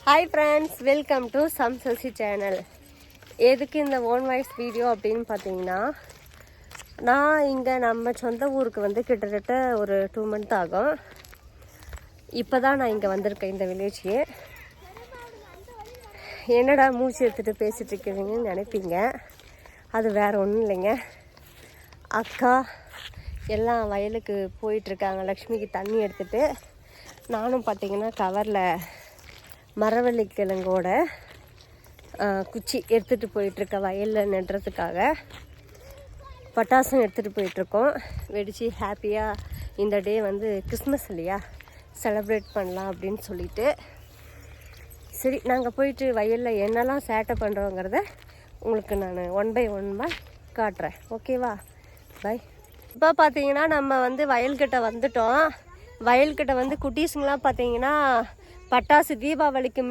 Hi friends, welcome to சம்சசி channel. எதுக்கு இந்த ஓன் வாய்ஸ் வீடியோ அப்படின்னு பார்த்தீங்கன்னா, நான் இங்கே நம்ம சொந்த ஊருக்கு வந்து கிட்டத்தட்ட ஒரு 2 month ஆகும். இப்போ தான் நான் இங்கே வந்திருக்கேன் இந்த வில்லேஜ்க்கு. என்னடா மூச்சு எடுத்துகிட்டு பேசிகிட்டு இருக்கிறீங்கன்னு நினைப்பீங்க. அது வேறு ஒன்றும் இல்லைங்க. அக்கா எல்லாம் வயலுக்கு போயிட்டுருக்காங்க லக்ஷ்மிக்கு தண்ணி எடுத்துகிட்டு. நானும் பார்த்தீங்கன்னா கவரில் மரவள்ளி கிழங்கோட குச்சி எடுத்துகிட்டு போயிட்டுருக்க வயலில் நடுறதுக்காக. பட்டாசும் எடுத்துகிட்டு போயிட்டுருக்கோம். வெடித்து ஹாப்பியாக இந்த டே வந்து கிறிஸ்மஸ் இல்லையா, செலப்ரேட் பண்ணலாம் அப்படின்னு சொல்லிட்டு. சரி, நாங்கள் போயிட்டு வயலில் என்னெல்லாம் சேட்டை பண்ணுறோங்கிறத உங்களுக்கு நான் 1 by 1 காட்டுறேன். ஓகேவா? பை. இப்போ பார்த்தீங்கன்னா நம்ம வந்து வயல்கிட்ட வந்துட்டோம். வயல்கிட்ட வந்து குட்டீஸுங்களாம் பார்த்தீங்கன்னா பட்டாசு தீபாவளிக்கு